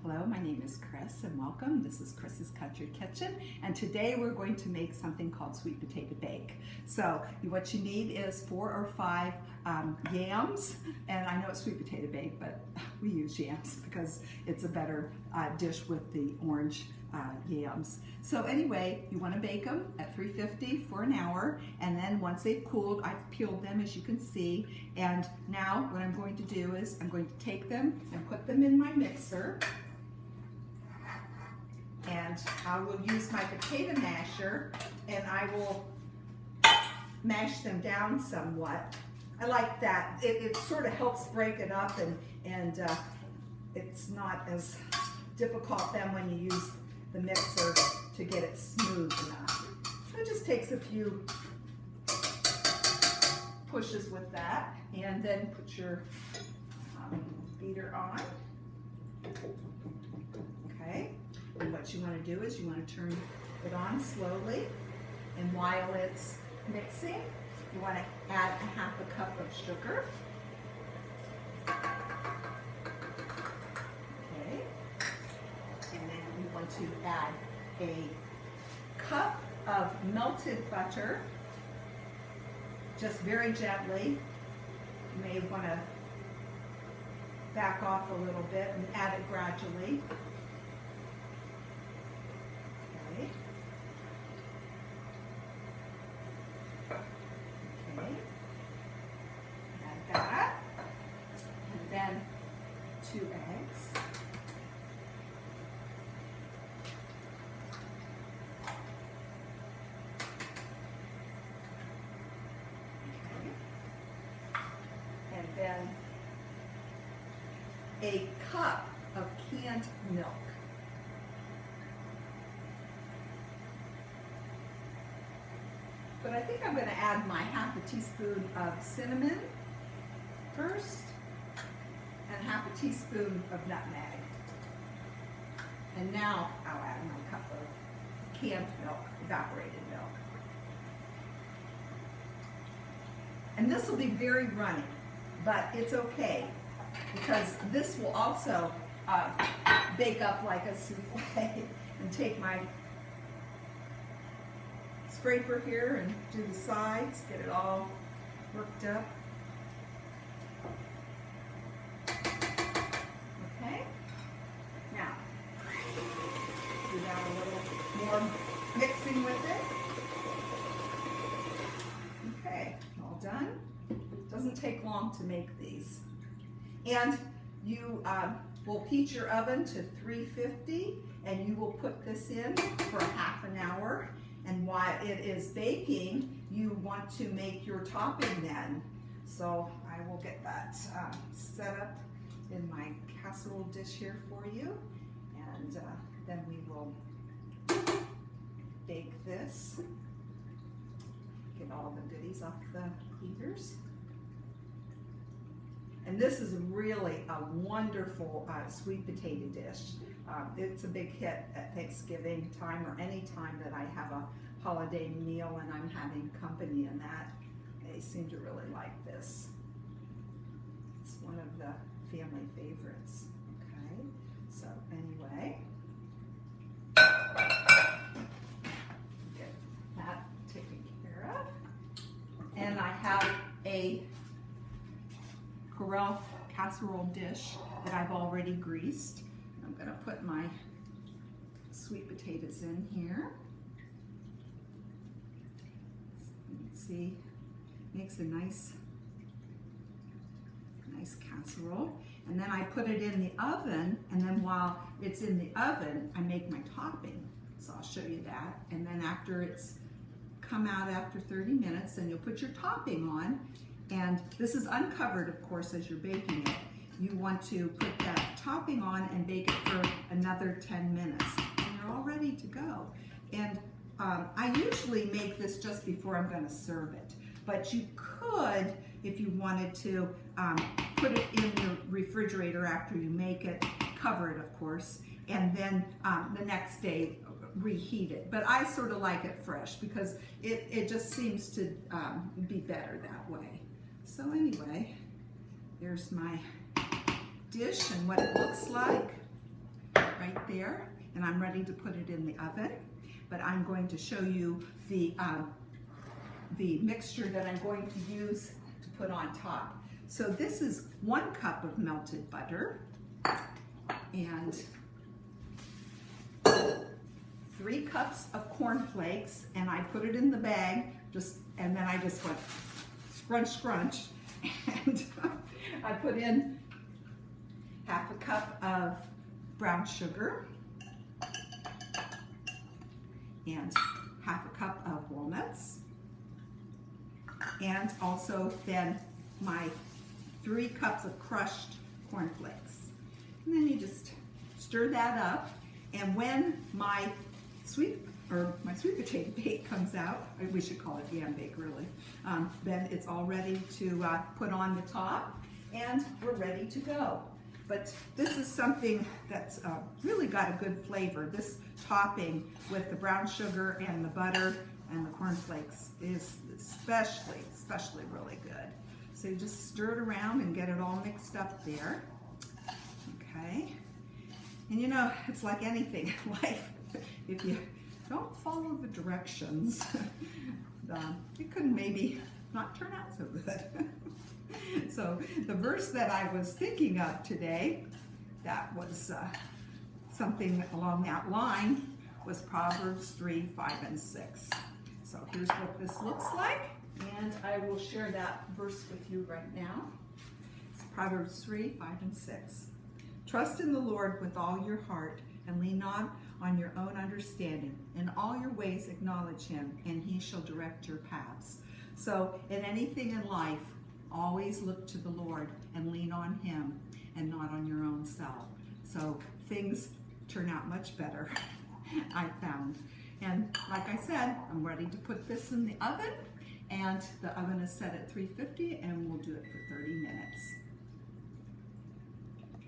Hello, my name is Chris and welcome. This is Chris's Country Kitchen, and today we're going to make something called sweet potato bake. So what you need is 4 or 5 yams, and I know it's sweet potato bake, but we use yams because it's a better dish with the orange yams. So anyway, you want to bake them at 350 for an hour, and then once they've cooled, I've peeled them as you can see, and now what I'm going to do is I'm going to take them and put them in my mixer, and I will use my potato masher and I will mash them down somewhat. I like that. It sort of helps break it up, and it's not as difficult then when you use the mixer to get it smooth enough. So it just takes a few pushes with that, and then put your beater on. Okay, and what you want to do is you want to turn it on slowly, and while it's mixing, you want to add a half a cup of sugar. Okay, and then you want to add a cup of melted butter, just very gently. You may want to back off a little bit and add it gradually. Okay. Okay. Add that. And then 2 eggs. And then a cup of canned milk. But I think I'm going to add my half a teaspoon of cinnamon first, and half a teaspoon of nutmeg. And now I'll add my cup of canned milk, evaporated milk. And this will be very runny, but it's okay because this will also bake up like a souffle. And take my scraper here and do the sides, get it all worked up. Okay, now do that a little more mixing with it. Okay, all done. Doesn't take long to make these. And you will heat your oven to 350, and you will put this in for half an hour. And while it is baking, you want to make your topping then. So I will get that set up in my casserole dish here for you, and then we will bake this. Get all the goodies off the heaters. And this is really a wonderful sweet potato dish. It's a big hit at Thanksgiving time or any time that I have a holiday meal and I'm having company, and that they seem to really like this. It's one of the family favorites. Okay, so anyway, get that taken care of. And I have a Corelle casserole dish that I've already greased. I'm going to put my sweet potatoes in here. You can see, makes a nice casserole. And then I put it in the oven, and then while it's in the oven, I make my topping. So I'll show you that. And then after it's come out after 30 minutes, then you'll put your topping on. And this is uncovered, of course, as you're baking it. You want to put that topping on and bake it for another 10 minutes. And you're all ready to go. And I usually make this just before I'm going to serve it. But you could, if you wanted to, put it in the refrigerator after you make it, cover it, of course, and then the next day reheat it. But I sort of like it fresh because it just seems to be better that way. So anyway, there's my dish and what it looks like. there, and I'm ready to put it in the oven. But I'm going to show you the mixture that I'm going to use to put on top. So this is 1 cup of melted butter and 3 cups of corn flakes, and I put it in the bag, and then I just went scrunch, scrunch, and I put in 1/2 cup of brown sugar and 1/2 cup of walnuts, and also then my 3 cups of crushed corn flakes. And then you just stir that up, and when my sweet potato bake comes out, we should call it yam bake really, then it's all ready to put on the top, and we're ready to go. But this is something that's really got a good flavor. This topping with the brown sugar and the butter and the corn flakes is especially really good. So you just stir it around and get it all mixed up there. Okay. And you know, it's like anything in life. If you don't follow the directions, it could maybe not turn out so good. So the verse that I was thinking of today, that was something along that line, was Proverbs 3, 5, and 6. So here's what this looks like, and I will share that verse with you right now. It's Proverbs 3, 5, and 6. Trust in the Lord with all your heart, and lean not on your own understanding. In all your ways acknowledge him, and he shall direct your paths. So in anything in life, always look to the Lord and lean on him and not on your own self. So things turn out much better, I found. And like I said, I'm ready to put this in the oven, and the oven is set at 350, and we'll